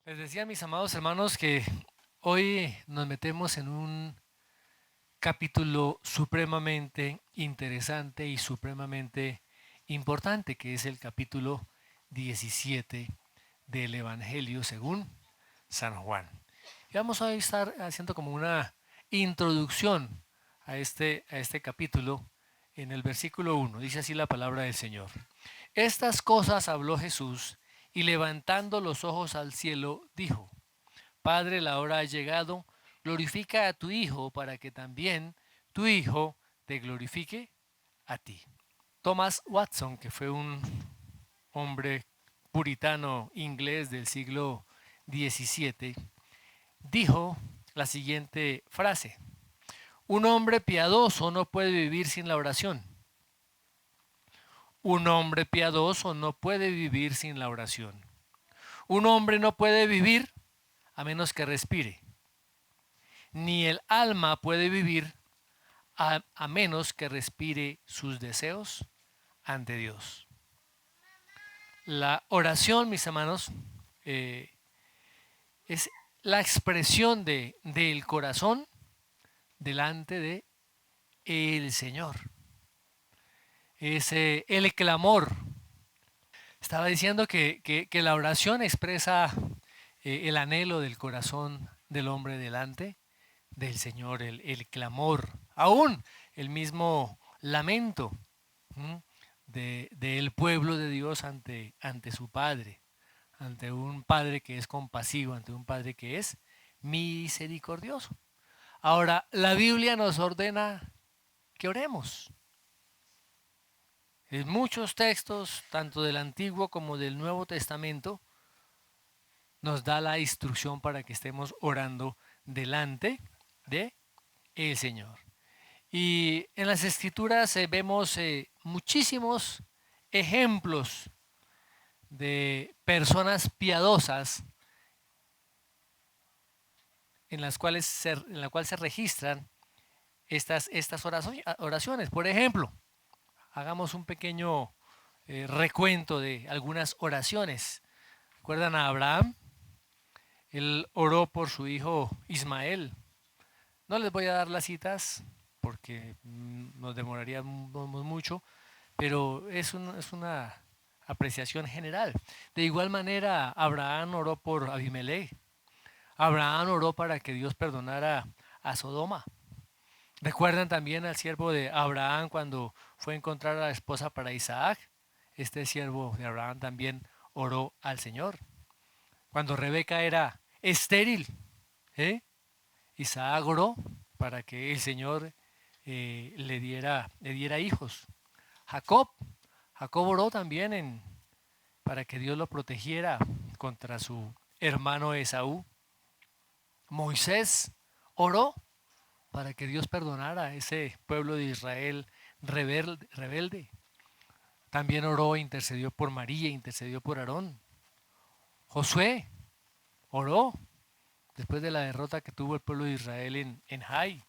Les decía a mis amados hermanos que hoy nos metemos en un capítulo supremamente interesante y supremamente importante, que es el capítulo 17 del Evangelio según San Juan. Y vamos a estar haciendo como una introducción a este capítulo en el versículo 1. Dice así la palabra del Señor. Estas cosas habló Jesús y levantando los ojos al cielo dijo: Padre, la hora ha llegado, glorifica a tu Hijo para que también tu Hijo te glorifique a ti. Thomas Watson, que fue un hombre puritano inglés del siglo XVII, dijo la siguiente frase: un hombre piadoso no puede vivir sin la oración. Un hombre piadoso no puede vivir sin la oración. Un hombre no puede vivir a menos que respire. Ni el alma puede vivir a menos que respire sus deseos ante Dios. La oración, mis hermanos, es la expresión del corazón delante de el Señor. Es el clamor. Estaba diciendo que la oración expresa el anhelo del corazón del hombre delante del Señor, el clamor, aún el mismo lamento del pueblo de Dios ante su Padre, ante un Padre que es compasivo, ante un Padre que es misericordioso. Ahora, la Biblia nos ordena que oremos. En muchos textos, tanto del Antiguo como del Nuevo Testamento, nos da la instrucción para que estemos orando delante de el Señor. Y en las Escrituras vemos muchísimos ejemplos de personas piadosas en las cuales se registran estas oraciones. Por ejemplo, hagamos un pequeño recuento de algunas oraciones. ¿Recuerdan a Abraham? Él oró por su hijo Ismael. No les voy a dar las citas porque nos demoraríamos mucho, pero es una apreciación general. De igual manera, Abraham oró por Abimelech. Abraham oró para que Dios perdonara a Sodoma. ¿Recuerdan también al siervo de Abraham cuando fue a encontrar a la esposa para Isaac? Este siervo de Abraham también oró al Señor. Cuando Rebeca era estéril, Isaac oró para que el Señor le diera hijos. Jacob oró también para que Dios lo protegiera contra su hermano Esaú. Moisés oró para que Dios perdonara a ese pueblo de Israel rebelde. También oró e intercedió por María, intercedió por Aarón. Josué oró después de la derrota que tuvo el pueblo de Israel en Jai,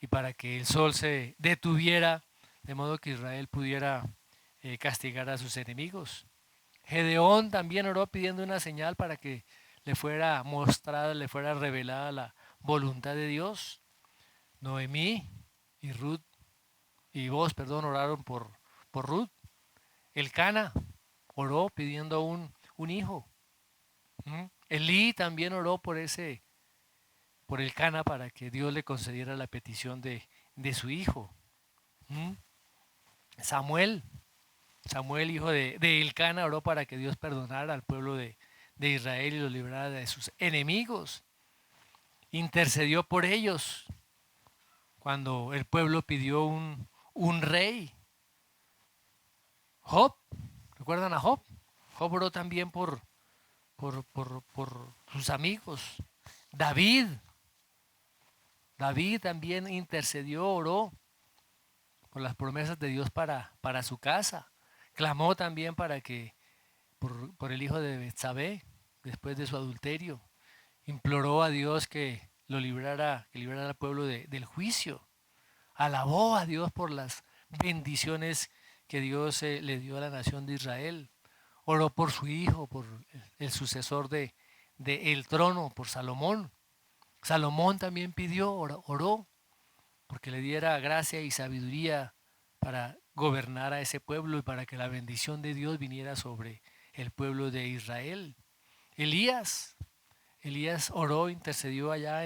y para que el sol se detuviera, de modo que Israel pudiera castigar a sus enemigos. Gedeón también oró pidiendo una señal para que le fuera mostrada, le fuera revelada la voluntad de Dios. Noemí y Ruth y vos, perdón, oraron por Ruth. Elcana oró pidiendo un hijo. Elí también oró por Elcana para que Dios le concediera la petición de su hijo. Samuel, hijo de Elcana, oró para que Dios perdonara al pueblo de Israel y los librara de sus enemigos. Intercedió por ellos cuando el pueblo pidió un rey. Job, ¿recuerdan a Job? Job oró también por sus amigos. David también intercedió, oró por las promesas de Dios para su casa. Clamó también por el hijo de Betsabé, después de su adulterio. Imploró a Dios que librara al pueblo del juicio. Alabó a Dios por las bendiciones que Dios le dio a la nación de Israel. Oró por su hijo, por el sucesor de del trono por Salomón. Salomón también pidió, oró, porque le diera gracia y sabiduría para gobernar a ese pueblo y para que la bendición de Dios viniera sobre el pueblo de Israel. Elías, Elías oró, intercedió allá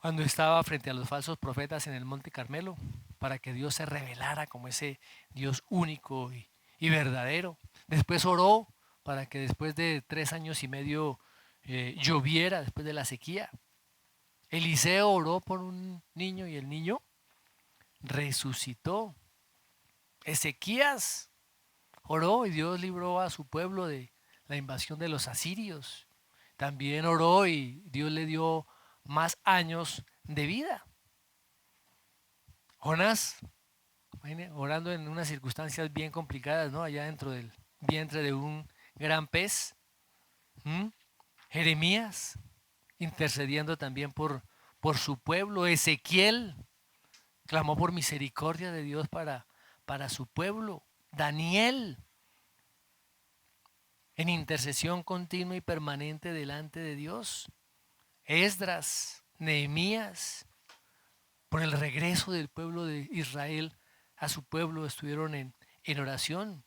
cuando estaba frente a los falsos profetas en el Monte Carmelo, para que Dios se revelara como ese Dios único y verdadero. Después oró para que después de 3 años y medio lloviera después de la sequía. Eliseo oró por un niño y el niño resucitó. Ezequías oró y Dios libró a su pueblo de la invasión de los asirios. También oró y Dios le dio más años de vida. Jonás, orando en unas circunstancias bien complicadas, ¿no? Allá dentro del vientre de un gran pez. Jeremías, intercediendo también por su pueblo. Ezequiel clamó por misericordia de Dios para su pueblo. Daniel, en intercesión continua y permanente delante de Dios. Esdras, Nehemías, por el regreso del pueblo de Israel a su pueblo, estuvieron en oración.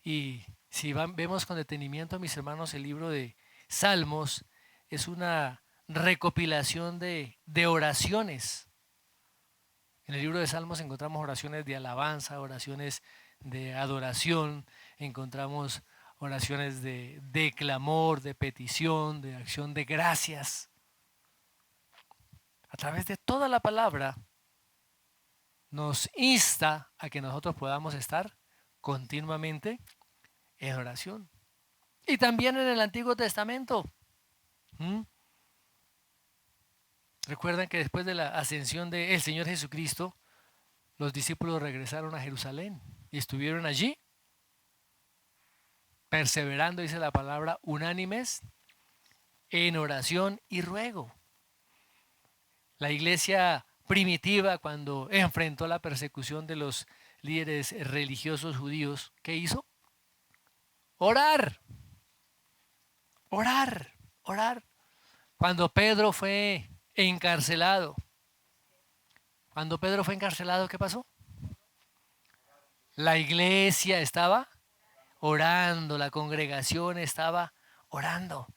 Y si vemos con detenimiento, mis hermanos, el libro de Salmos es una recopilación de oraciones. En el libro de Salmos encontramos oraciones de alabanza, oraciones de adoración, encontramos oraciones de clamor, de petición, de acción de gracias. A través de toda la palabra nos insta a que nosotros podamos estar continuamente en oración. Y también en el Antiguo Testamento. Recuerdan que después de la ascensión del Señor Jesucristo, los discípulos regresaron a Jerusalén y estuvieron allí, perseverando, dice la palabra, unánimes en oración y ruego. La iglesia primitiva, cuando enfrentó la persecución de los líderes religiosos judíos, ¿qué hizo? Orar, orar, orar. Cuando Pedro fue encarcelado, ¿qué pasó? La iglesia estaba orando, la congregación estaba orando.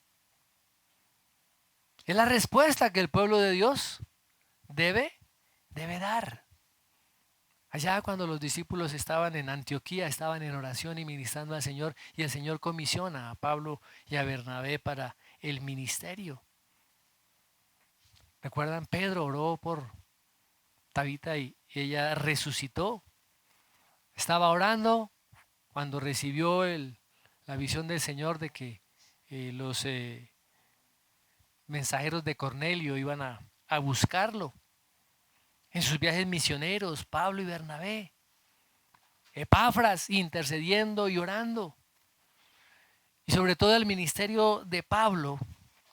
Es la respuesta que el pueblo de Dios debe dar. Allá cuando los discípulos estaban en Antioquía, estaban en oración y ministrando al Señor, y el Señor comisiona a Pablo y a Bernabé para el ministerio. ¿Recuerdan? Pedro oró por Tabita y ella resucitó. Estaba orando cuando recibió la visión del Señor de que los mensajeros de Cornelio iban a buscarlo. En sus viajes misioneros, Pablo y Bernabé. Epafras intercediendo y orando. Y sobre todo el ministerio de Pablo,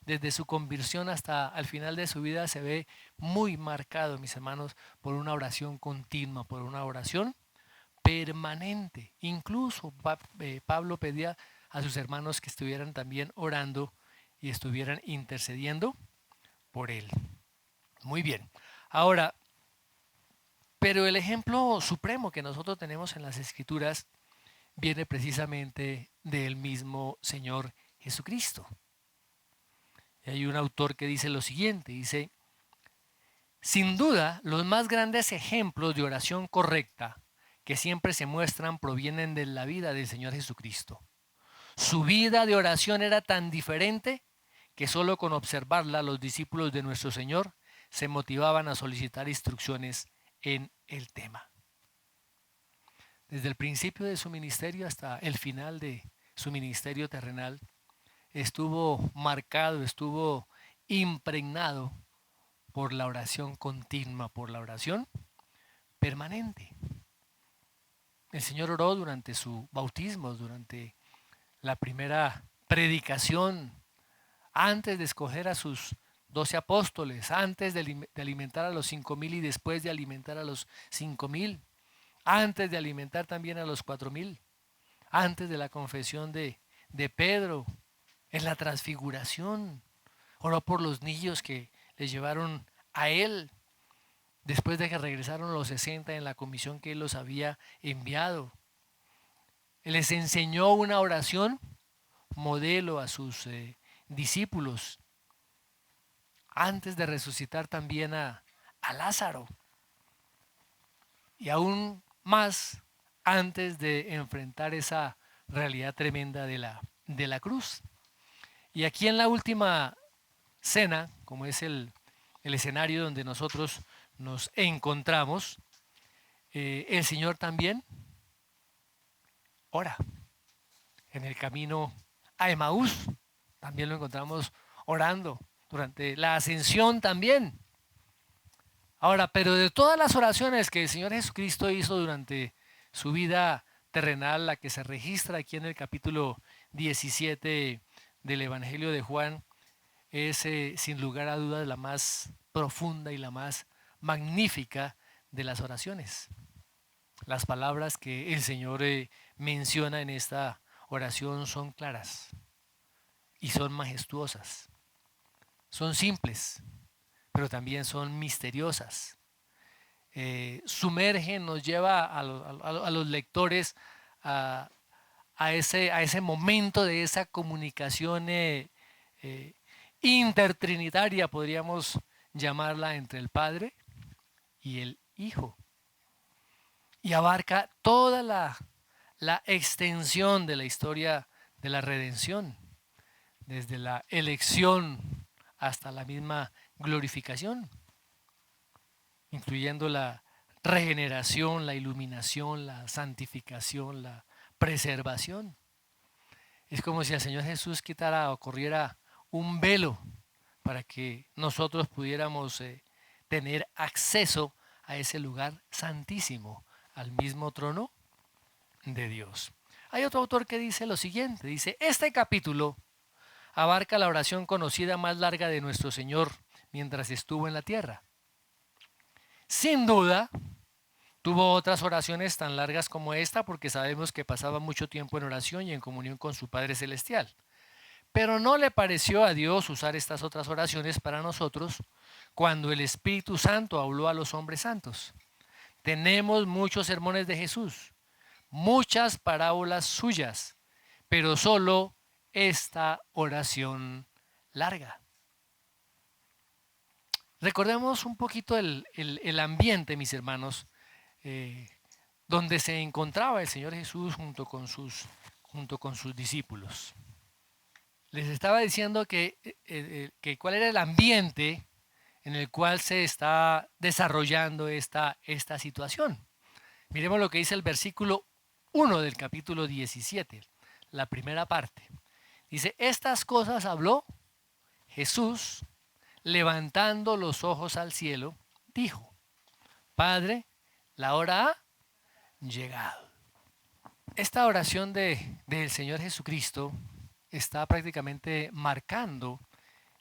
desde su conversión hasta el final de su vida, se ve muy marcado, mis hermanos, por una oración continua, por una oración permanente. Incluso Pablo pedía a sus hermanos que estuvieran también orando y estuvieran intercediendo por él. Muy bien. Ahora, pero el ejemplo supremo que nosotros tenemos en las Escrituras viene precisamente del mismo Señor Jesucristo. Y hay un autor que dice lo siguiente, dice: sin duda, los más grandes ejemplos de oración correcta que siempre se muestran provienen de la vida del Señor Jesucristo. Su vida de oración era tan diferente que solo con observarla los discípulos de nuestro Señor se motivaban a solicitar instrucciones en el tema. Desde el principio de su ministerio hasta el final de su ministerio terrenal, estuvo marcado, estuvo impregnado por la oración continua, por la oración permanente. El Señor oró durante su bautismo, durante la primera predicación, antes de escoger a sus 12 apóstoles, antes de alimentar a los 5,000 y después de alimentar a los 5,000, antes de alimentar también a los 4,000, antes de la confesión de Pedro, en la transfiguración, oró por los niños que les llevaron a Él después de que regresaron los 60 en la comisión que Él los había enviado. Él les enseñó una oración modelo a sus discípulos antes de resucitar también a Lázaro y aún más antes de enfrentar esa realidad tremenda de la cruz. Y aquí en la última cena, como es el escenario donde nosotros nos encontramos, el Señor también ora. En el camino a Emaús también lo encontramos orando. Durante la ascensión también. Ahora, pero de todas las oraciones que el Señor Jesucristo hizo durante su vida terrenal, la que se registra aquí en el capítulo 17 del Evangelio de Juan, es sin lugar a dudas la más profunda y la más magnífica de las oraciones. Las palabras que el Señor menciona en esta oración son claras y son majestuosas. Son simples, pero también son misteriosas. Sumergen, nos lleva a los lectores a ese momento de esa comunicación intertrinitaria, podríamos llamarla, entre el Padre y el Hijo. Y abarca toda la extensión de la historia de la redención, desde la elección hasta la misma glorificación, incluyendo la regeneración, la iluminación, la santificación, la preservación. Es como si el Señor Jesús quitara o corriera un velo para que nosotros pudiéramos tener acceso a ese lugar santísimo, al mismo trono de Dios. Hay otro autor que dice lo siguiente, dice, este capítulo abarca la oración conocida más larga de nuestro Señor mientras estuvo en la tierra. Sin duda, tuvo otras oraciones tan largas como esta porque sabemos que pasaba mucho tiempo en oración y en comunión con su Padre Celestial. Pero no le pareció a Dios usar estas otras oraciones para nosotros cuando el Espíritu Santo habló a los hombres santos. Tenemos muchos sermones de Jesús, muchas parábolas suyas, pero solo esta oración larga. Recordemos un poquito el ambiente, mis hermanos, donde se encontraba el Señor Jesús junto con sus discípulos. Les estaba diciendo que cuál era el ambiente en el cual se está desarrollando esta situación. Miremos lo que dice el versículo 1 del capítulo 17, la primera parte. Dice, estas cosas habló Jesús, levantando los ojos al cielo, dijo, Padre, la hora ha llegado. Esta oración del Señor Jesucristo está prácticamente marcando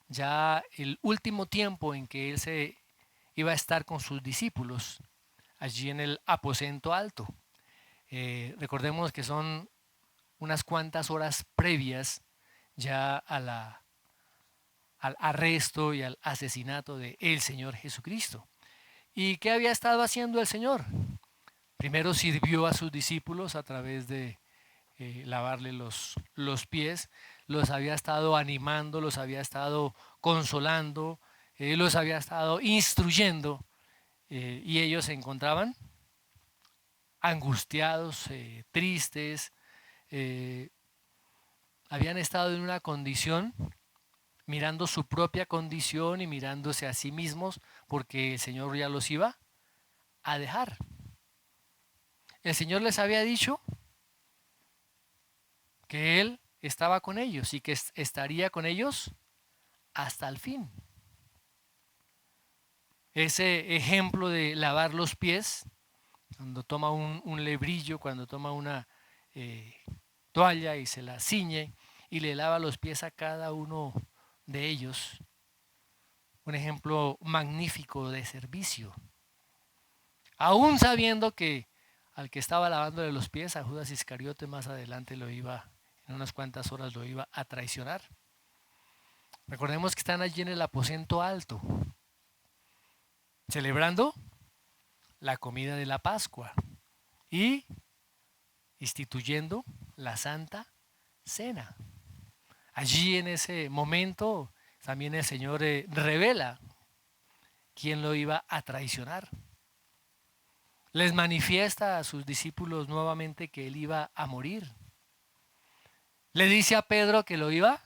ya el último tiempo en que Él se iba a estar con sus discípulos allí en el aposento alto. Recordemos que son unas cuantas horas previas ya al arresto y al asesinato de el Señor Jesucristo. ¿Y qué había estado haciendo el Señor? Primero sirvió a sus discípulos a través de lavarle los pies, los había estado animando, los había estado consolando, los había estado instruyendo y ellos se encontraban angustiados, tristes, habían estado en una condición, mirando su propia condición y mirándose a sí mismos, porque el Señor ya los iba a dejar. El Señor les había dicho que Él estaba con ellos y que estaría con ellos hasta el fin. Ese ejemplo de lavar los pies, cuando toma un lebrillo, cuando toma una toalla y se la ciñe y le lava los pies a cada uno de ellos, un ejemplo magnífico de servicio. Aún sabiendo que al que estaba lavándole los pies, a Judas Iscariote, más adelante lo iba en unas cuantas horas lo iba a traicionar. Recordemos que están allí en el aposento alto, celebrando la comida de la Pascua y instituyendo la Santa Cena. Allí en ese momento también el Señor revela quién lo iba a traicionar. Les manifiesta a sus discípulos nuevamente que él iba a morir. Le dice a Pedro que lo iba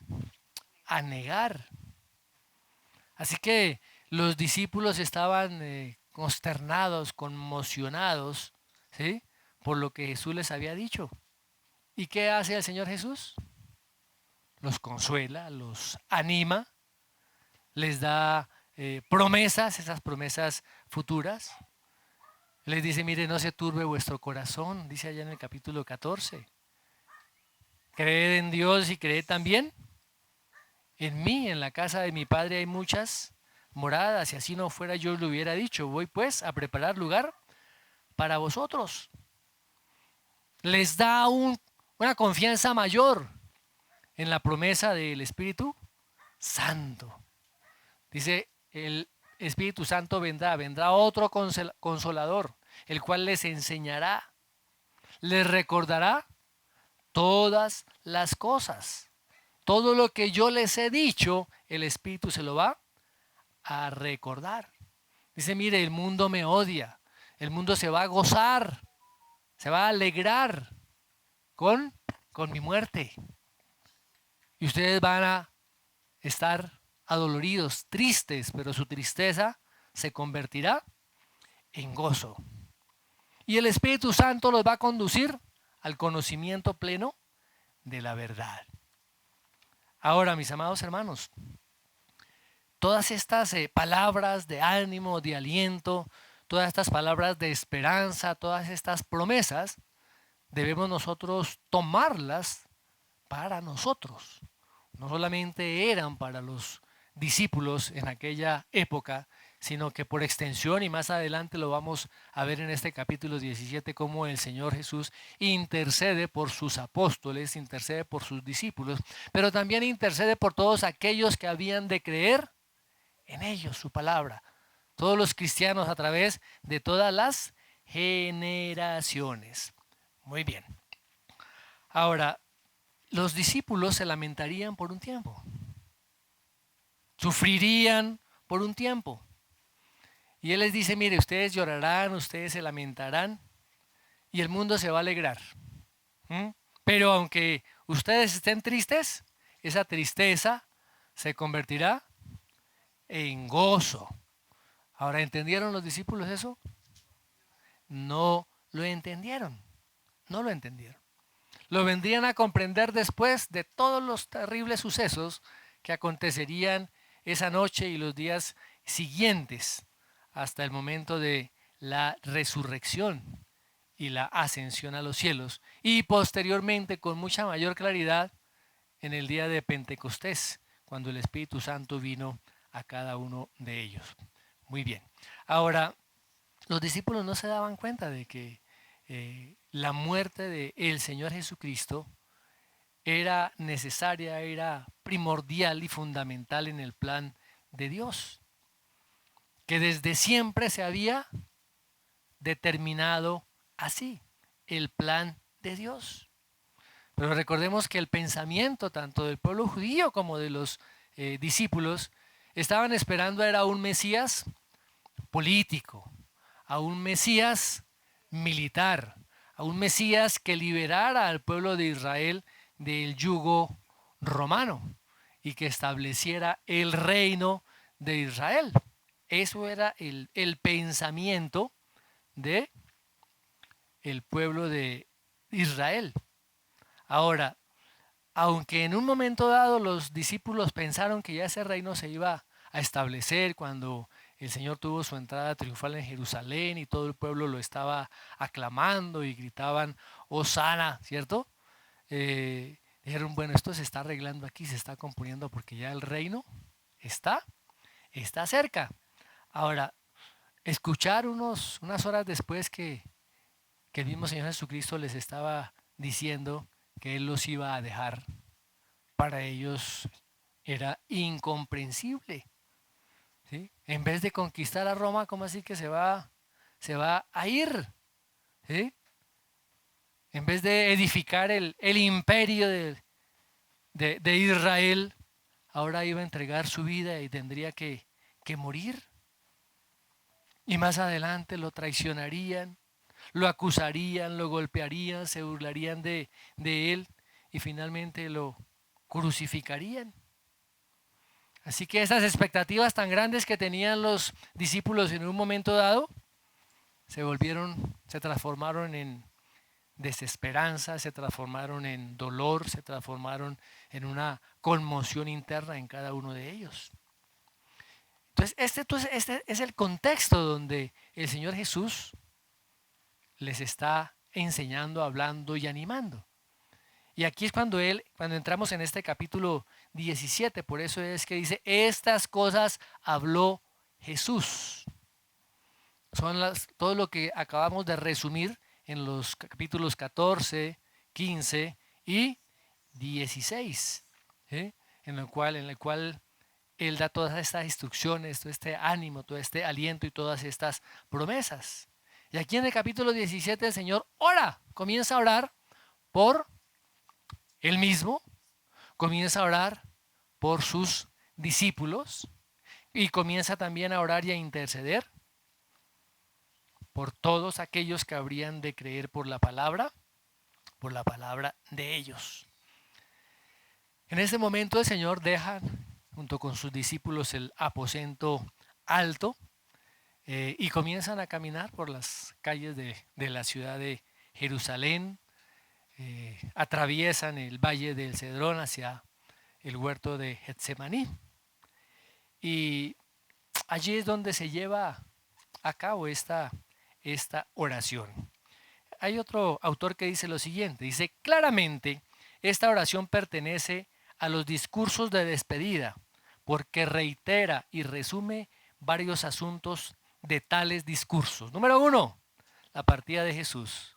a negar. Así que los discípulos estaban consternados, conmocionados, ¿sí?, por lo que Jesús les había dicho. ¿Y qué hace el Señor Jesús? Los consuela, los anima, les da promesas, esas promesas futuras. Les dice, mire, no se turbe vuestro corazón, dice allá en el capítulo 14. Creed en Dios y creed también en mí. En la casa de mi Padre hay muchas moradas, si así no fuera yo lo hubiera dicho. Voy pues a preparar lugar para vosotros. Les da una confianza mayor en la promesa del Espíritu Santo. Dice, el Espíritu Santo vendrá otro consolador, el cual les enseñará, les recordará todas las cosas. Todo lo que yo les he dicho, el Espíritu se lo va a recordar. Dice, mire, el mundo me odia, el mundo se va a gozar, se va a alegrar con mi muerte. Y ustedes van a estar adoloridos, tristes, pero su tristeza se convertirá en gozo. Y el Espíritu Santo los va a conducir al conocimiento pleno de la verdad. Ahora, mis amados hermanos, todas estas palabras de ánimo, de aliento, todas estas palabras de esperanza, todas estas promesas, debemos nosotros tomarlas para nosotros. No solamente eran para los discípulos en aquella época, sino que por extensión, y más adelante lo vamos a ver en este capítulo 17, cómo el Señor Jesús intercede por sus apóstoles, intercede por sus discípulos, pero también intercede por todos aquellos que habían de creer en ellos, su palabra. Todos los cristianos a través de todas las generaciones. Muy bien. Ahora, los discípulos se lamentarían por un tiempo. Sufrirían por un tiempo. Y Él les dice, mire, ustedes llorarán, ustedes se lamentarán y el mundo se va a alegrar. Pero aunque ustedes estén tristes, esa tristeza se convertirá en gozo. Ahora, ¿entendieron los discípulos eso? No lo entendieron. No lo entendieron. Lo vendrían a comprender después de todos los terribles sucesos que acontecerían esa noche y los días siguientes hasta el momento de la resurrección y la ascensión a los cielos, y posteriormente con mucha mayor claridad en el día de Pentecostés, cuando el Espíritu Santo vino a cada uno de ellos. Muy bien. Ahora, los discípulos no se daban cuenta de que la muerte del Señor Jesucristo era necesaria, era primordial y fundamental en el plan de Dios, que desde siempre se había determinado así, el plan de Dios. Pero recordemos que el pensamiento tanto del pueblo judío como de los discípulos estaban esperando era un Mesías político, a un Mesías militar, a un Mesías que liberara al pueblo de Israel del yugo romano y que estableciera el reino de Israel. Eso era el pensamiento de el pueblo de Israel. Ahora, aunque en un momento dado los discípulos pensaron que ya ese reino se iba a establecer cuando el Señor tuvo su entrada triunfal en Jerusalén y todo el pueblo lo estaba aclamando y gritaban, Hosana, ¿cierto? Dijeron, bueno, esto se está arreglando aquí, se está componiendo porque ya el reino está cerca. Ahora, escuchar unas horas después que el mismo Señor Jesucristo les estaba diciendo que Él los iba a dejar, para ellos era incomprensible. ¿Sí? En vez de conquistar a Roma, ¿cómo así que se va a ir? ¿Sí? En vez de edificar el imperio de Israel, ahora iba a entregar su vida y tendría que morir. Y más adelante lo traicionarían, lo acusarían, lo golpearían, se burlarían de él y finalmente lo crucificarían. Así que esas expectativas tan grandes que tenían los discípulos en un momento dado, se transformaron en desesperanza, se transformaron en dolor, se transformaron en una conmoción interna en cada uno de ellos. Entonces, este es el contexto donde el Señor Jesús les está enseñando, hablando y animando. Y aquí es cuando entramos en este capítulo 17, por eso es que dice, estas cosas habló Jesús. Son todo lo que acabamos de resumir en los capítulos 14, 15 y 16, ¿sí? en el cual Él da todas estas instrucciones, todo este ánimo, todo este aliento y todas estas promesas. Y aquí en el capítulo 17 el Señor comienza a orar por Él mismo, comienza a orar por sus discípulos y comienza también a orar y a interceder por todos aquellos que habrían de creer por la palabra de ellos. En ese momento el Señor deja junto con sus discípulos el aposento alto y comienzan a caminar por las calles de la ciudad de Jerusalén, atraviesan el valle del Cedrón hacia el huerto de Getsemaní y allí es donde se lleva a cabo esta oración. Hay otro autor que dice lo siguiente, dice, claramente esta oración pertenece a los discursos de despedida, porque reitera y resume varios asuntos de tales discursos. Número 1, la partida de Jesús.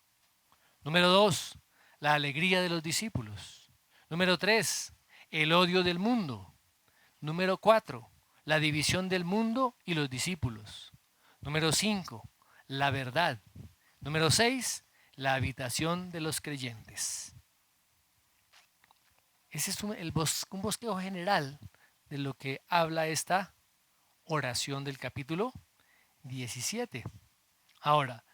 Número 2, la alegría de los discípulos. Número 3, el odio del mundo. Número 4, la división del mundo y los discípulos. Número 5, la verdad. Número 6, la habitación de los creyentes. Ese es un bosquejo general de lo que habla esta oración del capítulo 17. Ahora,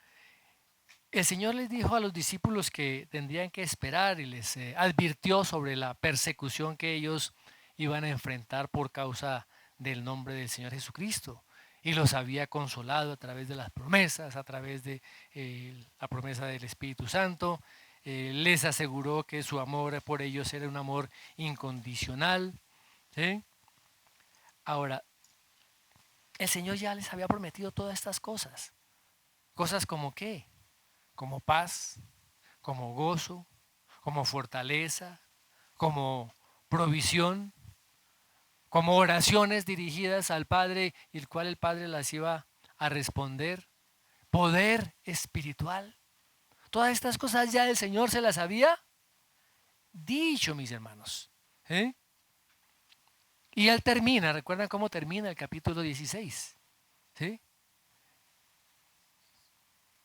el Señor les dijo a los discípulos que tendrían que esperar y les advirtió sobre la persecución que ellos iban a enfrentar por causa del nombre del Señor Jesucristo. Y los había consolado a través de las promesas, a través de la promesa del Espíritu Santo. Les aseguró que su amor por ellos era un amor incondicional. ¿Sí? Ahora, el Señor ya les había prometido todas estas cosas. ¿Cosas como qué? Como paz, como gozo, como fortaleza, como provisión, como oraciones dirigidas al Padre y el cual el Padre las iba a responder, poder espiritual. Todas estas cosas ya el Señor se las había dicho, mis hermanos. ¿Eh? Y Él termina, ¿recuerdan cómo termina el capítulo 16? ¿Sí?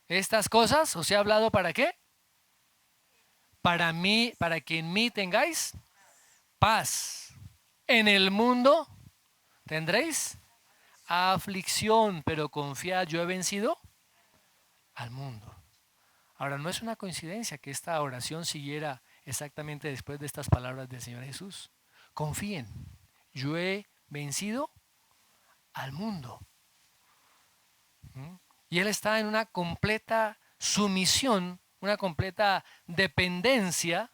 Estas cosas os he hablado ¿para qué? Para mí, para que en mí tengáis paz. En el mundo tendréis aflicción, pero confiad, yo he vencido al mundo. Ahora, no es una coincidencia que esta oración siguiera exactamente después de estas palabras del Señor Jesús. Confíen, yo he vencido al mundo. Y Él está en una completa sumisión, una completa dependencia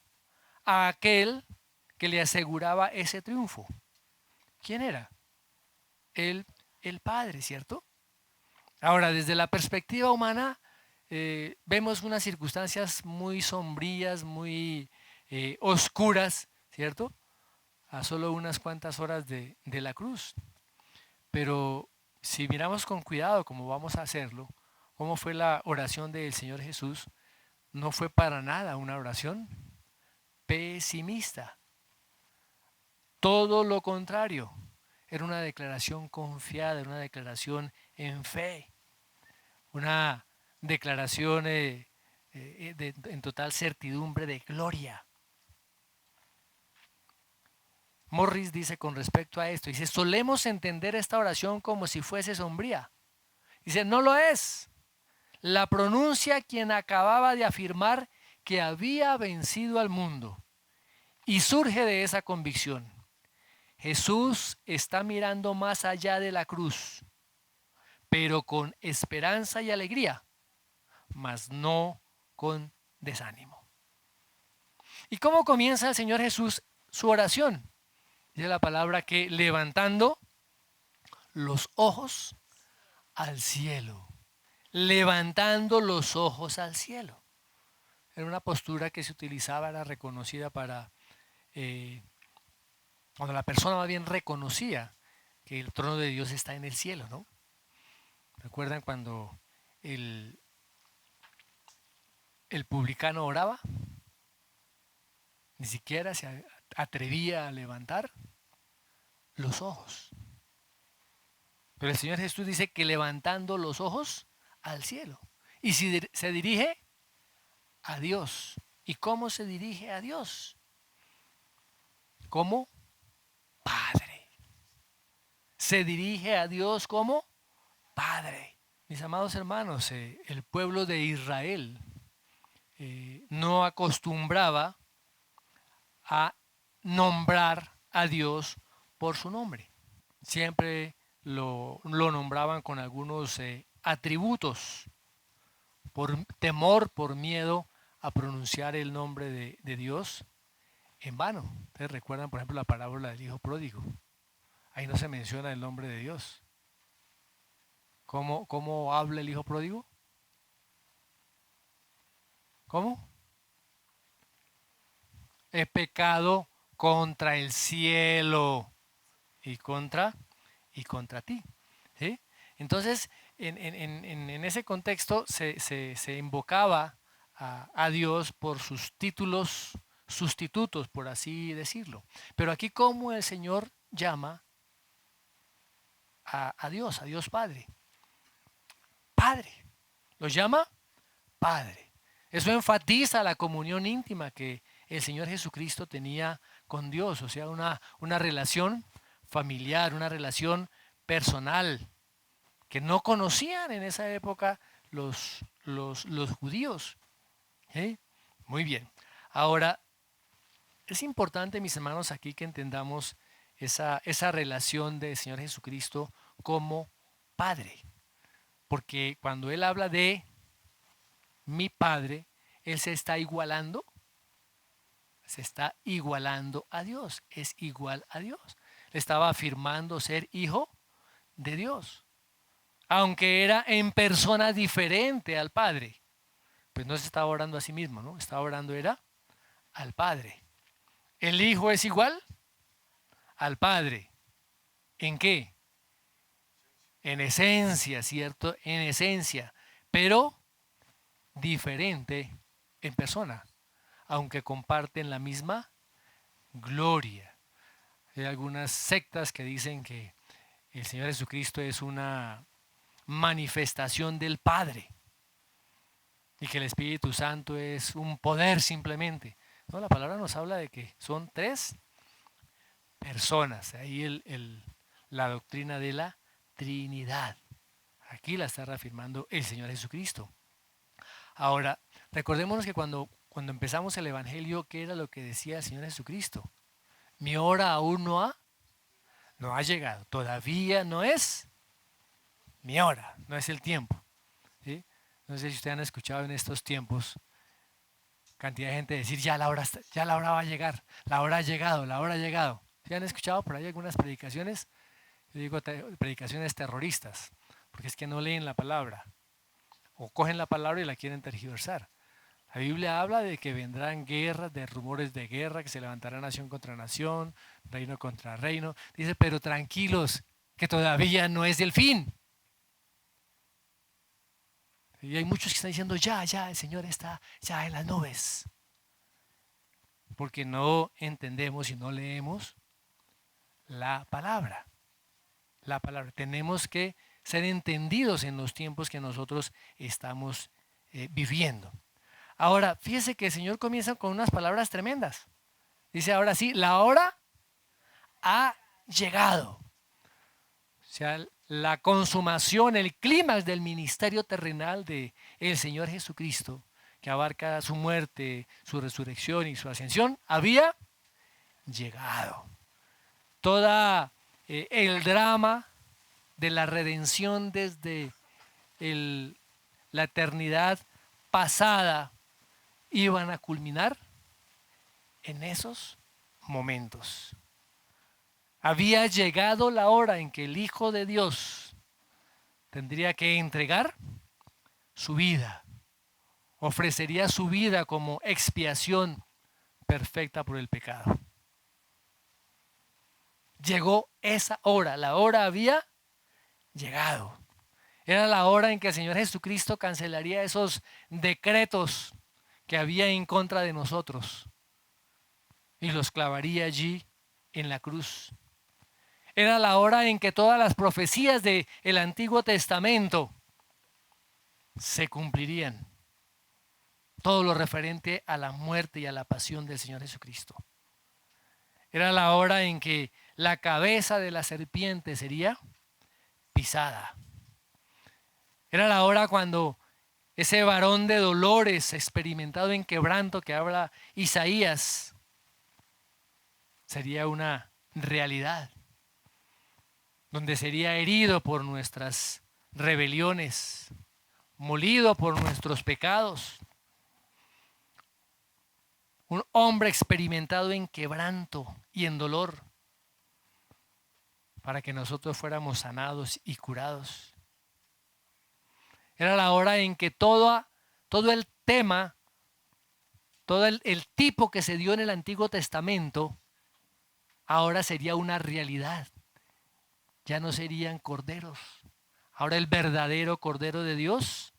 a aquel que le aseguraba ese triunfo. ¿Quién era? El Padre, ¿cierto? Ahora, desde la perspectiva humana, vemos unas circunstancias muy sombrías, muy oscuras, ¿cierto? A solo unas cuantas horas de la cruz. Pero si miramos con cuidado, como vamos a hacerlo, cómo fue la oración del Señor Jesús, no fue para nada una oración pesimista. Todo lo contrario. Era una declaración confiada, era una declaración en fe, una declaración en total certidumbre de gloria. Morris dice con respecto a esto, dice, solemos entender esta oración como si fuese sombría. Dice, no lo es. La pronuncia quien acababa de afirmar que había vencido al mundo. Y surge de esa convicción. Jesús está mirando más allá de la cruz, pero con esperanza y alegría, mas no con desánimo. ¿Y cómo comienza el Señor Jesús su oración? Dice la palabra que levantando los ojos al cielo. Levantando los ojos al cielo. Era una postura que se utilizaba, era reconocida para cuando la persona más bien reconocía que el trono de Dios está en el cielo, ¿no? ¿Recuerdan cuando el publicano oraba? Ni siquiera se atrevía a levantar los ojos. Pero el Señor Jesús dice que levantando los ojos al cielo. Y si se dirige a Dios. ¿Y cómo se dirige a Dios? Como Padre. Se dirige a Dios como Padre. Mis amados hermanos, el pueblo de Israel no acostumbraba a nombrar a Dios por su nombre. Siempre lo nombraban con algunos atributos, por temor, por miedo a pronunciar el nombre de Dios en vano. Ustedes recuerdan, por ejemplo, la parábola del hijo pródigo. Ahí no se menciona el nombre de Dios. ¿Cómo habla el hijo pródigo? ¿Cómo? He pecado contra el cielo y contra ti. ¿Sí? Entonces, en ese contexto se invocaba a Dios por sus títulos sustitutos, por así decirlo. Pero aquí, ¿cómo el Señor llama a Dios Padre? Padre. ¿Lo llama? Padre. Eso enfatiza la comunión íntima que el Señor Jesucristo tenía con Dios, o sea, una relación familiar, una relación personal que no conocían en esa época los judíos. ¿Sí? Muy bien. Ahora, es importante, mis hermanos, aquí que entendamos esa relación del Señor Jesucristo como Padre. Porque cuando Él habla de mi Padre, Él se está igualando a Dios, es igual a Dios. Le estaba afirmando ser hijo de Dios, aunque era en persona diferente al Padre. Pues no se estaba orando a sí mismo, ¿no? Estaba orando era al Padre. El Hijo es igual al Padre. ¿En qué? En esencia, ¿cierto? En esencia, pero diferente en persona, aunque comparten la misma gloria. Hay algunas sectas que dicen que el Señor Jesucristo es una manifestación del Padre y que el Espíritu Santo es un poder simplemente. No, la palabra nos habla de que son tres personas. Ahí la doctrina de la Trinidad. Aquí la está reafirmando el Señor Jesucristo. Ahora, recordémonos que cuando empezamos el Evangelio, ¿qué era lo que decía el Señor Jesucristo? Mi hora aún no ha llegado. Todavía no es mi hora, no es el tiempo. ¿Sí? No sé si ustedes han escuchado en estos tiempos cantidad de gente decir ya la hora va a llegar, la hora ha llegado, la hora ha llegado. ¿Sí han escuchado por ahí algunas predicaciones? Yo digo predicaciones terroristas, porque es que no leen la palabra, o cogen la palabra y la quieren tergiversar. La Biblia habla de que vendrán guerras, de rumores de guerra, que se levantará nación contra nación, reino contra reino. Dice, pero tranquilos, que todavía no es el fin. Y hay muchos que están diciendo, ya, el Señor está ya en las nubes. porque no entendemos y no leemos la palabra. La palabra. Tenemos que ser entendidos en los tiempos que nosotros estamos viviendo. Ahora, fíjese que el Señor comienza con unas palabras tremendas. Dice ahora sí, la hora ha llegado. O sea, la consumación, el clímax del ministerio terrenal de el Señor Jesucristo, que abarca su muerte, su resurrección y su ascensión, había llegado. Toda el drama de la redención desde la eternidad pasada iban a culminar en esos momentos. Había llegado la hora en que el Hijo de Dios tendría que entregar su vida, ofrecería su vida como expiación perfecta por el pecado. Llegó esa hora, la hora había llegado. Era la hora en que el Señor Jesucristo cancelaría esos decretos que había en contra de nosotros y los clavaría allí en la cruz. Era la hora en que todas las profecías del Antiguo Testamento se cumplirían. Todo lo referente a la muerte y a la pasión del Señor Jesucristo. Era la hora en que la cabeza de la serpiente sería pisada. Era la hora cuando ese varón de dolores experimentado en quebranto que habla Isaías sería una realidad, donde sería herido por nuestras rebeliones, molido por nuestros pecados. Un hombre experimentado en quebranto y en dolor, para que nosotros fuéramos sanados y curados. Era la hora en que todo el tema, todo el tipo que se dio en el Antiguo Testamento, ahora sería una realidad. Ya no serían corderos. Ahora el verdadero Cordero de Dios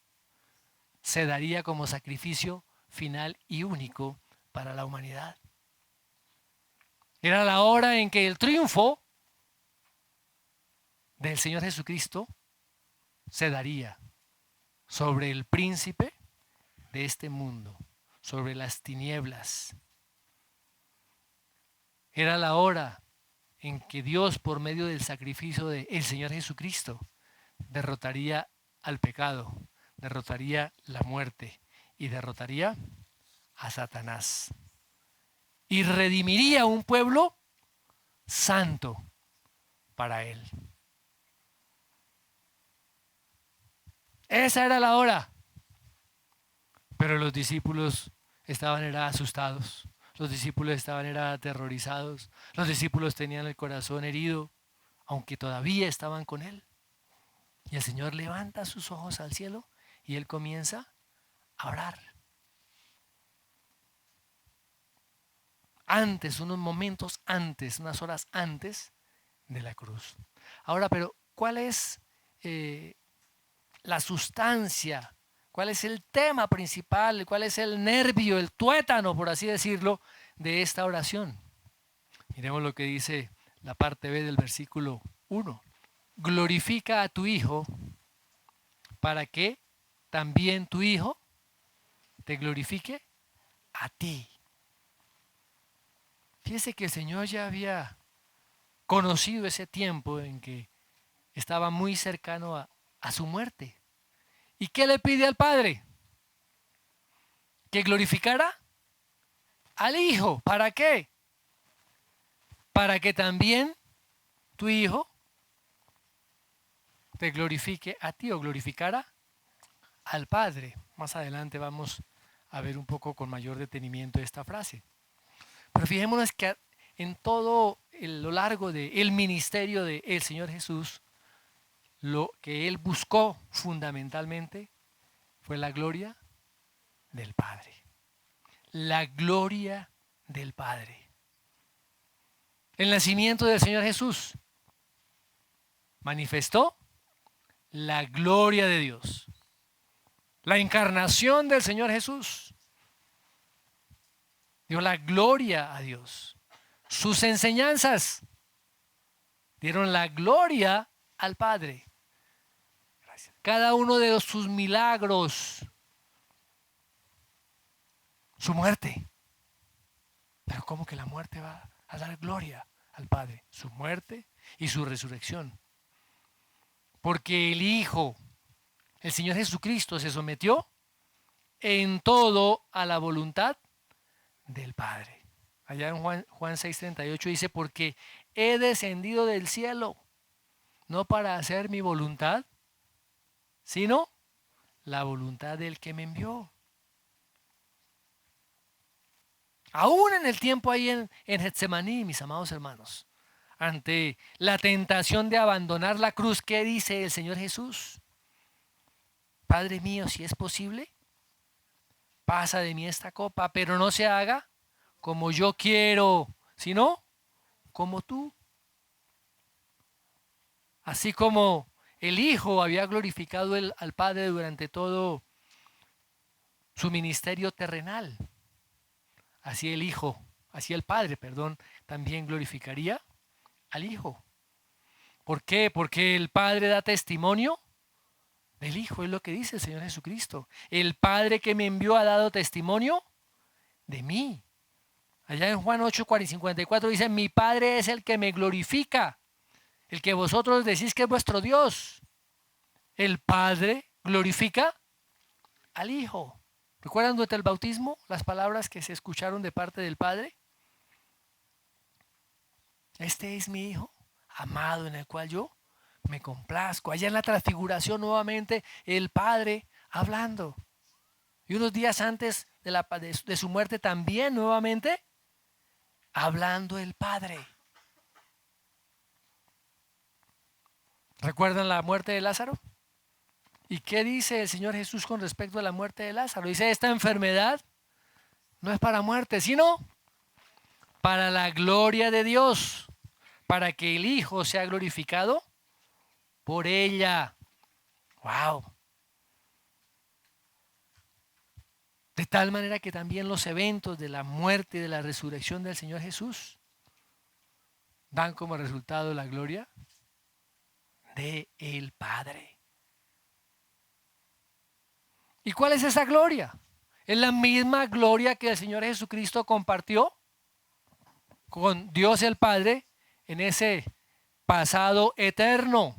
se daría como sacrificio final y único para la humanidad. Era la hora en que el triunfo del Señor Jesucristo se daría sobre el príncipe de este mundo, sobre las tinieblas. Era la hora en que Dios, por medio del sacrificio del Señor Jesucristo, derrotaría al pecado, derrotaría la muerte y derrotaría a Satanás. Y redimiría un pueblo santo para él. Esa era la hora. Pero los discípulos estaban asustados. Los discípulos estaban aterrorizados. Los discípulos tenían el corazón herido, aunque todavía estaban con él. Y el Señor levanta sus ojos al cielo y él comienza a orar. Antes, unos momentos antes, unas horas antes de la cruz. Ahora, pero ¿cuál es la sustancia? ¿Cuál es el tema principal? ¿Cuál es el nervio, el tuétano, por así decirlo, de esta oración? Miremos lo que dice la parte B del versículo 1. Glorifica a tu Hijo para que también tu Hijo te glorifique a ti. Fíjese que el Señor ya había conocido ese tiempo en que estaba muy cercano a su muerte. ¿Y qué le pide al Padre? Que glorificara al Hijo. ¿Para qué? Para que también tu Hijo te glorifique a ti o glorificara al Padre. Más adelante vamos a ver un poco con mayor detenimiento esta frase. Pero fijémonos que en todo lo largo del ministerio del Señor Jesús, lo que Él buscó fundamentalmente fue la gloria del Padre. La gloria del Padre. El nacimiento del Señor Jesús manifestó la gloria de Dios. La encarnación del Señor Jesús dio la gloria a Dios. Sus enseñanzas dieron la gloria al Padre. Gracias. Cada uno de sus milagros, su muerte. Pero ¿cómo que la muerte va a dar gloria al Padre? Su muerte y su resurrección. Porque el Hijo, el Señor Jesucristo, se sometió en todo a la voluntad del Padre. Allá en Juan 6:38 dice, porque he descendido del cielo, no para hacer mi voluntad, sino la voluntad del que me envió. Aún en el tiempo ahí en Getsemaní, mis amados hermanos, ante la tentación de abandonar la cruz, ¿qué dice el Señor Jesús? Padre mío, si es posible, pasa de mí esta copa, pero no se haga como yo quiero, sino como tú. Así como el Hijo había glorificado al Padre durante todo su ministerio terrenal, así el Hijo, así el Padre, perdón, también glorificaría al Hijo. ¿Por qué? Porque el Padre da testimonio del Hijo, es lo que dice el Señor Jesucristo. El Padre que me envió ha dado testimonio de mí. Allá en Juan 8:54 dice, mi Padre es el que me glorifica, el que vosotros decís que es vuestro Dios. El Padre glorifica al Hijo. ¿Recuerdan durante el bautismo las palabras que se escucharon de parte del Padre? Este es mi Hijo amado en el cual yo me complazco. Allá en la transfiguración nuevamente el Padre hablando. Y unos días antes de su muerte también nuevamente hablando el Padre. ¿Recuerdan la muerte de Lázaro? ¿Y qué dice el Señor Jesús con respecto a la muerte de Lázaro? Dice, esta enfermedad no es para muerte, sino para la gloria de Dios, para que el Hijo sea glorificado por ella. ¡Wow! De tal manera que también los eventos de la muerte y de la resurrección del Señor Jesús dan como resultado la gloria del Padre. ¿Y cuál es esa gloria? Es la misma gloria que el Señor Jesucristo compartió con Dios el Padre en ese pasado eterno.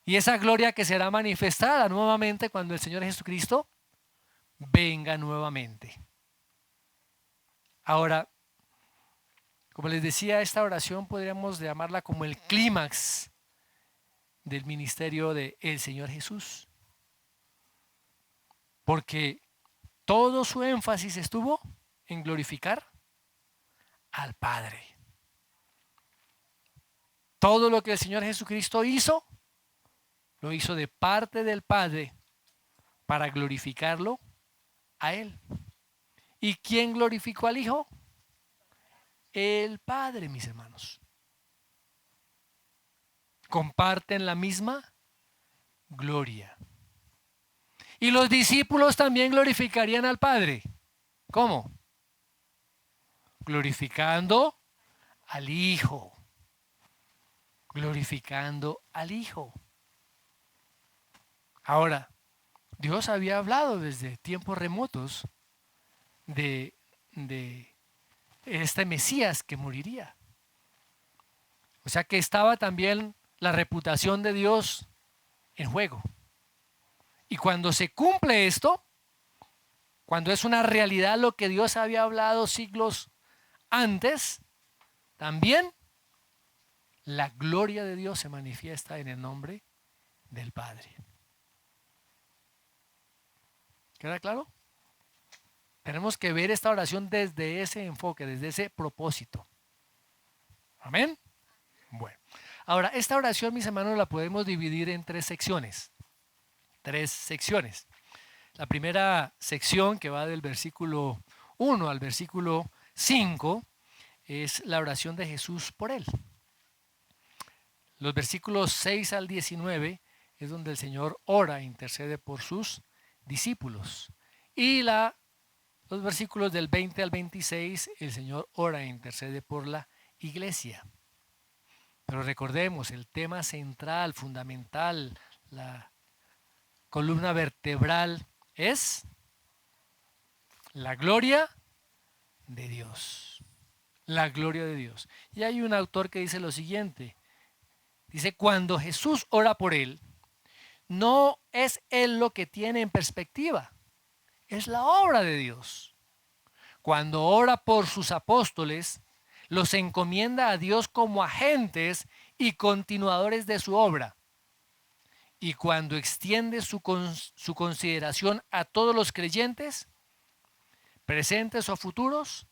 Y esa gloria que será manifestada nuevamente cuando el Señor Jesucristo venga nuevamente. Ahora, como les decía, esta oración podríamos llamarla como el clímax del ministerio del Señor Jesús. Porque todo su énfasis estuvo en glorificar al Padre. Todo lo que el Señor Jesucristo hizo, lo hizo de parte del Padre para glorificarlo a Él. ¿Y quién glorificó al Hijo? El Padre, mis hermanos. Comparten la misma gloria. Y los discípulos también glorificarían al Padre. ¿Cómo? Glorificando al Hijo. Glorificando al Hijo. Ahora, Dios había hablado desde tiempos remotos de este Mesías que moriría. O sea que estaba también la reputación de Dios en juego. Y cuando se cumple esto, cuando es una realidad lo que Dios había hablado siglos antes, también la gloria de Dios se manifiesta en el nombre del Padre. ¿Queda claro? Tenemos que ver esta oración desde ese enfoque, desde ese propósito. ¿Amén? Bueno, ahora esta oración, mis hermanos, la podemos dividir en tres secciones. La primera sección, que va del versículo 1 al versículo 5, es la oración de Jesús por él. Los versículos 6 al 19 es donde el Señor ora e intercede por sus discípulos. Y la los versículos del 20 al 26, el Señor ora e intercede por la iglesia. Pero recordemos, el tema central, fundamental, la columna vertebral es la gloria de Dios. La gloria de Dios. Y hay un autor que dice lo siguiente. Dice, cuando Jesús ora por él, no es él lo que tiene en perspectiva, es la obra de Dios. Cuando ora por sus apóstoles, los encomienda a Dios como agentes y continuadores de su obra. Y cuando extiende su consideración a todos los creyentes, presentes o futuros,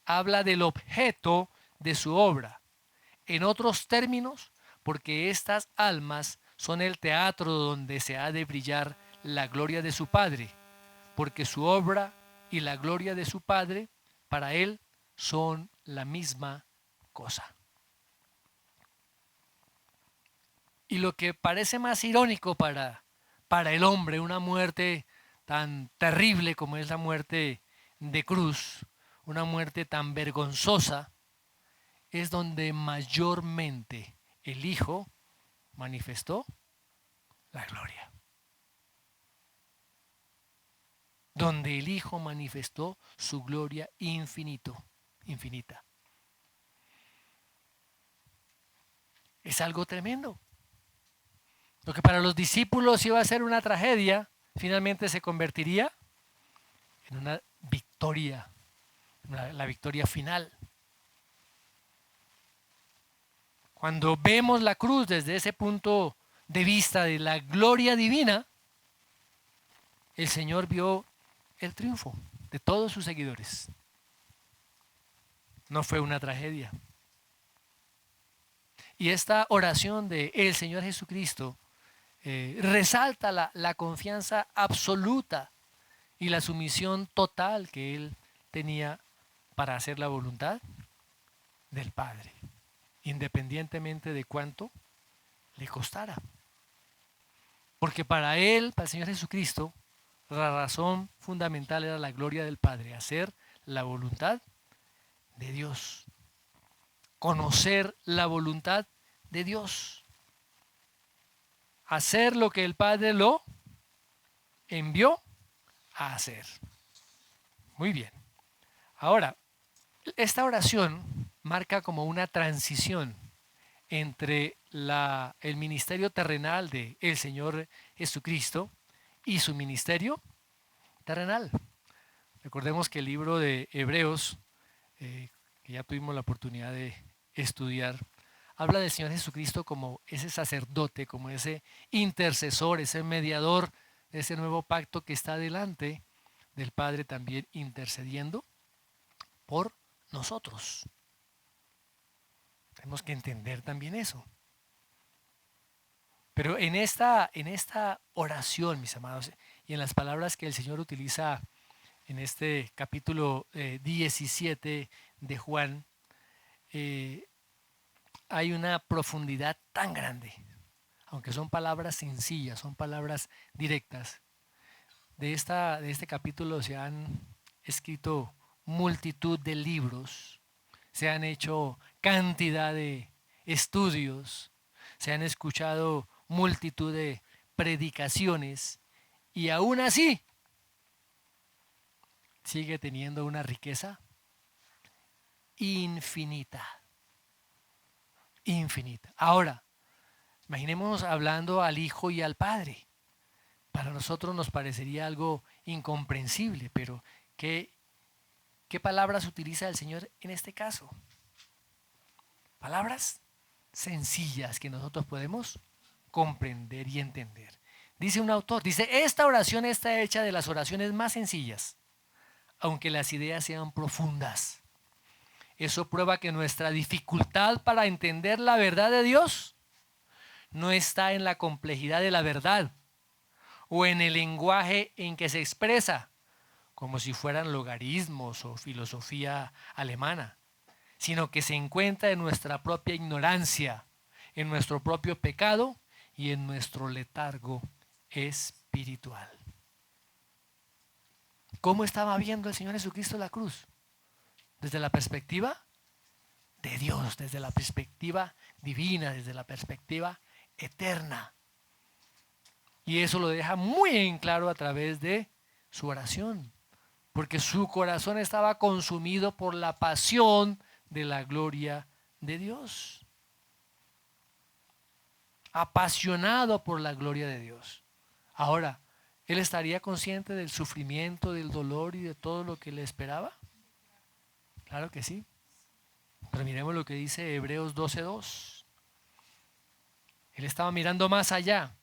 habla del objeto de su obra. En otros términos, porque estas almas son el teatro donde se ha de brillar la gloria de su Padre, porque su obra y la gloria de su Padre para él son la misma cosa. Y lo que parece más irónico para el hombre, una muerte tan terrible como es la muerte de cruz, una muerte tan vergonzosa, es donde mayormente el Hijo manifestó la gloria. Donde el Hijo manifestó su gloria infinita. Es algo tremendo. Lo que para los discípulos iba a ser una tragedia, finalmente se convertiría en una victoria, la victoria final. Cuando vemos la cruz desde ese punto de vista de la gloria divina, el Señor vio el triunfo de todos sus seguidores. No fue una tragedia. Y esta oración de el Señor Jesucristo resalta la confianza absoluta y la sumisión total que Él tenía para hacer la voluntad del Padre, independientemente de cuánto le costara. Porque para Él, para el Señor Jesucristo, la razón fundamental era la gloria del Padre, hacer la voluntad de Dios, conocer la voluntad de Dios, hacer lo que el Padre lo envió a hacer. Muy bien. Ahora, esta oración marca como una transición entre el ministerio terrenal de el Señor Jesucristo y su ministerio terrenal. Recordemos que el libro de Hebreos, que ya tuvimos la oportunidad de estudiar, habla del Señor Jesucristo como ese sacerdote, como ese intercesor, ese mediador de ese nuevo pacto que está delante del Padre también intercediendo por nosotros. Tenemos que entender también eso. Pero en esta oración, mis amados, y en las palabras que el Señor utiliza en este capítulo 17 de Juan, hay una profundidad tan grande, aunque son palabras sencillas, son palabras directas. De este capítulo se han escrito multitud de libros, se han hecho cantidad de estudios, se han escuchado multitud de predicaciones y aún así sigue teniendo una riqueza infinita. Infinita. Ahora, imaginemos hablando al Hijo y al Padre. Para nosotros nos parecería algo incomprensible, pero ¿qué palabras utiliza el Señor en este caso? Palabras sencillas que nosotros podemos comprender y entender. Dice un autor, dice, esta oración está hecha de las oraciones más sencillas, aunque las ideas sean profundas. Eso prueba que nuestra dificultad para entender la verdad de Dios no está en la complejidad de la verdad o en el lenguaje en que se expresa, como si fueran logaritmos o filosofía alemana, sino que se encuentra en nuestra propia ignorancia, en nuestro propio pecado y en nuestro letargo espiritual. ¿Cómo estaba viendo el Señor Jesucristo la cruz? Desde la perspectiva de Dios, desde la perspectiva divina, desde la perspectiva eterna. Y eso lo deja muy en claro a través de su oración, porque su corazón estaba consumido por la pasión de la gloria de Dios, apasionado por la gloria de Dios. Ahora, ¿él estaría consciente del sufrimiento, del dolor y de todo lo que le esperaba? Claro que sí. Pero miremos lo que dice Hebreos 12:2. Él estaba mirando más allá.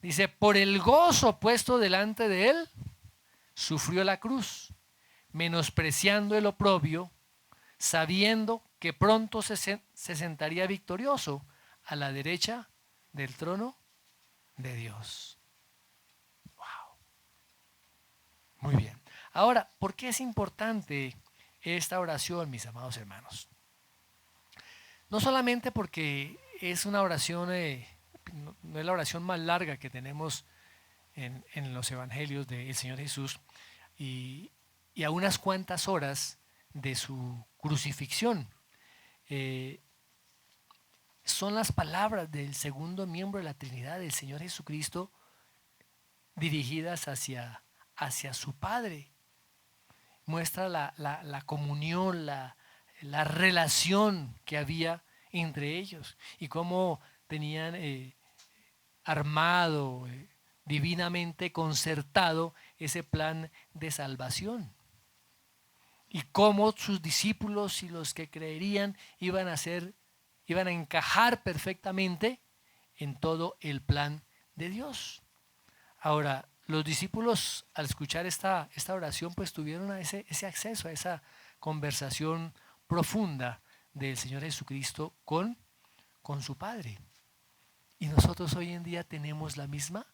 Dice, por el gozo puesto delante de él, sufrió la cruz, menospreciando el oprobio, sabiendo que pronto se sentaría victorioso a la derecha del trono de Dios. Wow. Muy bien. Ahora, ¿por qué es importante esta oración, mis amados hermanos? No solamente porque es una oración, no es la oración más larga que tenemos en los evangelios del Señor Jesús, y a unas cuantas horas de su crucifixión. Son las palabras del segundo miembro de la Trinidad, del Señor Jesucristo, dirigidas hacia su Padre. Muestra la comunión, la relación que había entre ellos y cómo tenían armado, divinamente concertado ese plan de salvación. Y cómo sus discípulos y los que creerían iban a encajar perfectamente en todo el plan de Dios. Ahora, los discípulos al escuchar esta oración pues tuvieron ese acceso a esa conversación profunda del Señor Jesucristo con su Padre. Y nosotros hoy en día tenemos la misma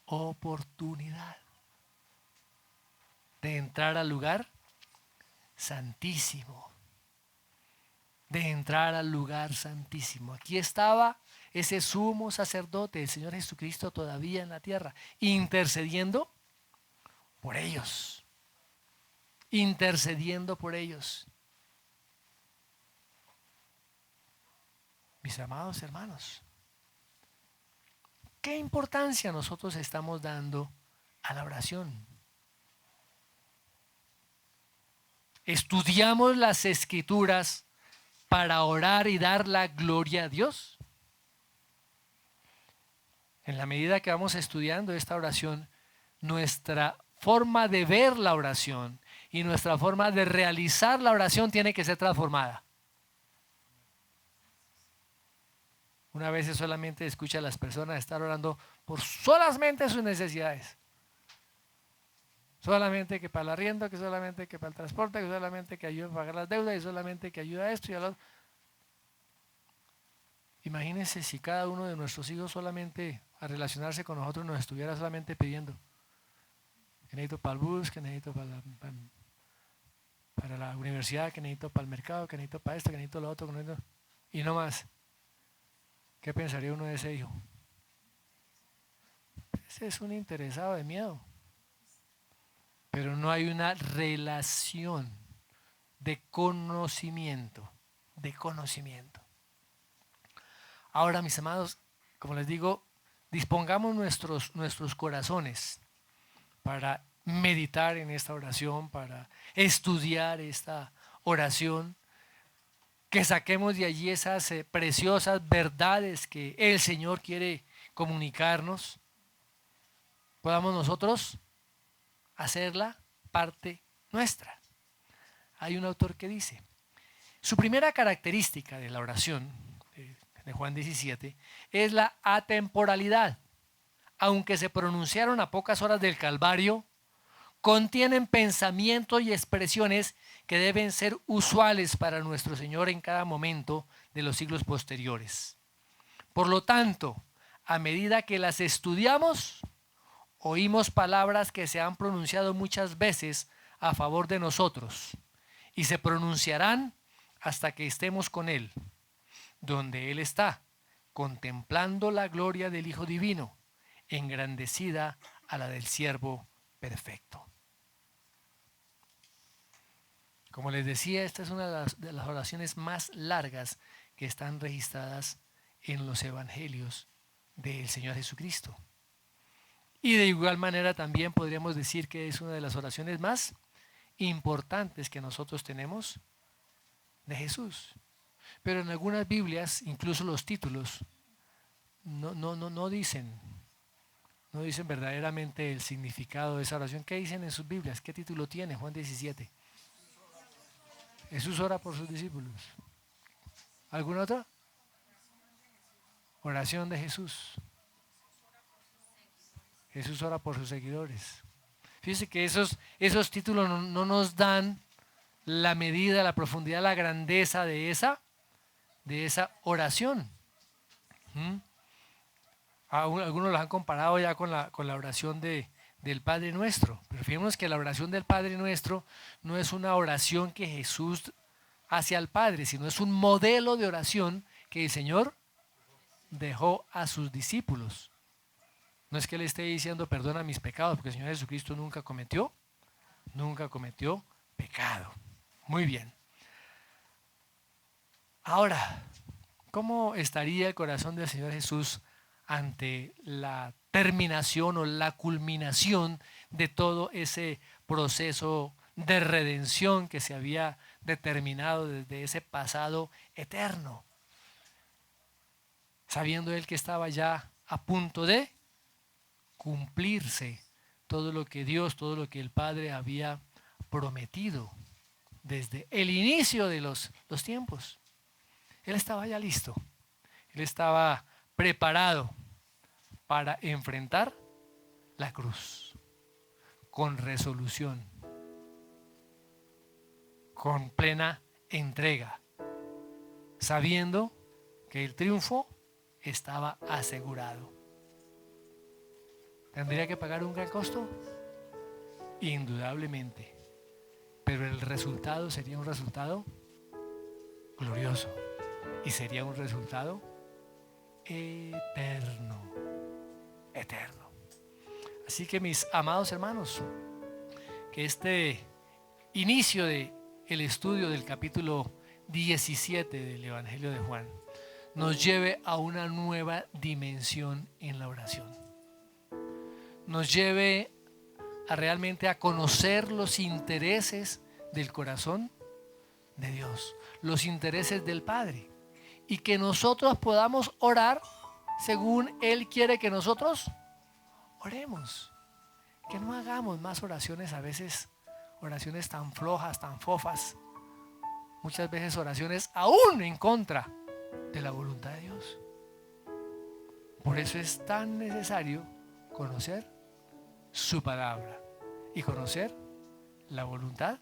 oportunidad de entrar al lugar santísimo, de entrar al lugar santísimo. Aquí estaba ese sumo sacerdote, el Señor Jesucristo, todavía en la tierra, intercediendo por ellos, intercediendo por ellos. Mis amados hermanos, ¿qué importancia nosotros estamos dando a la oración? ¿Estudiamos las Escrituras para orar y dar la gloria a Dios? En la medida que vamos estudiando esta oración, nuestra forma de ver la oración y nuestra forma de realizar la oración tiene que ser transformada. Una vez solamente escucha a las personas estar orando por solamente sus necesidades. Solamente que para el arriendo, que solamente que para el transporte, que solamente que ayude a pagar las deudas y solamente que ayude a esto y a lo otro. Imagínense si cada uno de nuestros hijos solamente a relacionarse con nosotros nos estuviera solamente pidiendo que necesito para el bus, que necesito para la universidad, que necesito para el mercado, que necesito para esto, que necesito lo otro, que necesito, y no más. ¿Qué pensaría uno de ese hijo? Ese es un interesado de miedo. Pero no hay una relación de conocimiento, Ahora, mis amados, como les digo, dispongamos nuestros corazones para meditar en esta oración, para estudiar esta oración, que saquemos de allí esas preciosas verdades que el Señor quiere comunicarnos, podamos nosotros hacerla parte nuestra. Hay un autor que dice, su primera característica de la oración de Juan 17 es la atemporalidad. Aunque se pronunciaron a pocas horas del Calvario, contienen pensamientos y expresiones que deben ser usuales para nuestro Señor en cada momento de los siglos posteriores. Por lo tanto, a medida que las estudiamos, oímos palabras que se han pronunciado muchas veces a favor de nosotros y se pronunciarán hasta que estemos con Él, donde Él está, contemplando la gloria del Hijo Divino, engrandecida a la del siervo perfecto. Como les decía, esta es una de las oraciones más largas que están registradas en los evangelios del Señor Jesucristo. Y de igual manera también podríamos decir que es una de las oraciones más importantes que nosotros tenemos de Jesús. Pero en algunas Biblias, incluso los títulos, no dicen verdaderamente el significado de esa oración. ¿Qué dicen en sus Biblias? ¿Qué título tiene? Juan 17. Jesús ora por sus discípulos. ¿Alguna otra? Oración de Jesús. Jesús ora por sus seguidores. Fíjense que esos títulos no nos dan la medida, la profundidad, la grandeza de esa oración. Algunos la han comparado ya con la oración del Padre Nuestro. Pero fijémonos que la oración del Padre Nuestro no es una oración que Jesús hace al Padre, sino es un modelo de oración que el Señor dejó a sus discípulos. No es que Él esté diciendo perdona mis pecados, porque el Señor Jesucristo nunca cometió pecado. Muy bien. Ahora, ¿cómo estaría el corazón del Señor Jesús ante la terminación o la culminación de todo ese proceso de redención que se había determinado desde ese pasado eterno? Sabiendo Él que estaba ya a punto de cumplirse todo lo que Dios, todo lo que el Padre había prometido desde el inicio de los tiempos. Él estaba ya listo. Él estaba preparado para enfrentar la cruz con resolución, con plena entrega, sabiendo que el triunfo estaba asegurado. ¿Tendría que pagar un gran costo? Indudablemente. Pero el resultado sería un resultado glorioso y sería un resultado eterno. Eterno. Así que mis amados hermanos, que este inicio de el estudio del capítulo 17 del Evangelio de Juan nos lleve a una nueva dimensión en la oración. Nos lleve a realmente a conocer los intereses del corazón de Dios, los intereses del Padre, y que nosotros podamos orar según Él quiere que nosotros oremos. Que no hagamos más oraciones, a veces oraciones tan flojas, tan fofas, muchas veces oraciones aún en contra de la voluntad de Dios. Por eso es tan necesario conocer su palabra y conocer la voluntad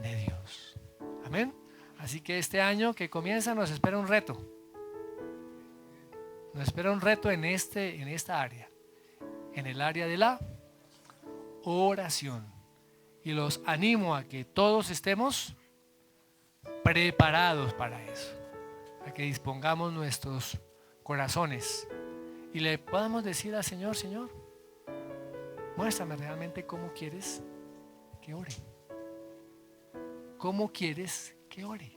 de Dios. Amén. Así que este año que comienza nos espera un reto. Nos espera un reto en esta área, en el área de la oración. Y los animo a que todos estemos preparados para eso, a que dispongamos nuestros corazones y le podamos decir al Señor: Señor, muéstrame realmente cómo quieres que ore. ¿Cómo quieres que ore?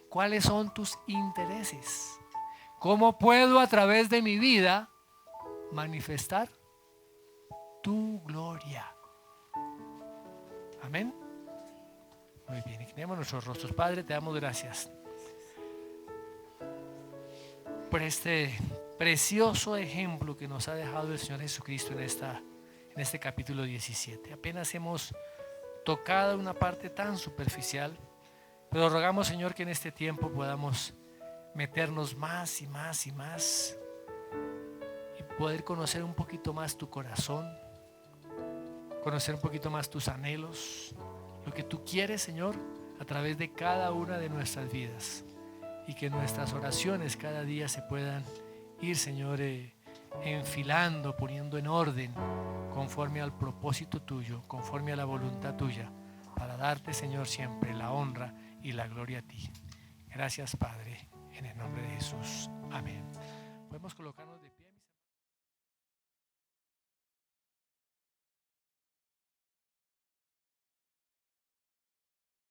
¿Cuáles son tus intereses? ¿Cómo puedo a través de mi vida manifestar tu gloria? Amén. Muy bien, inclinemos nuestros rostros. Padre, te damos gracias por este precioso ejemplo que nos ha dejado el Señor Jesucristo en este capítulo 17. Apenas hemos tocado una parte tan superficial, pero rogamos, Señor, que en este tiempo podamos meternos más y más y más y poder conocer un poquito más tu corazón, conocer un poquito más tus anhelos, lo que tú quieres, Señor, a través de cada una de nuestras vidas, y que nuestras oraciones cada día se puedan ir, Señor, enfilando, poniendo en orden conforme al propósito tuyo, conforme a la voluntad tuya, para darte, Señor, siempre la honra y la gloria a ti. Gracias, Padre, en el nombre de Jesús. Amén. Podemos colocarnos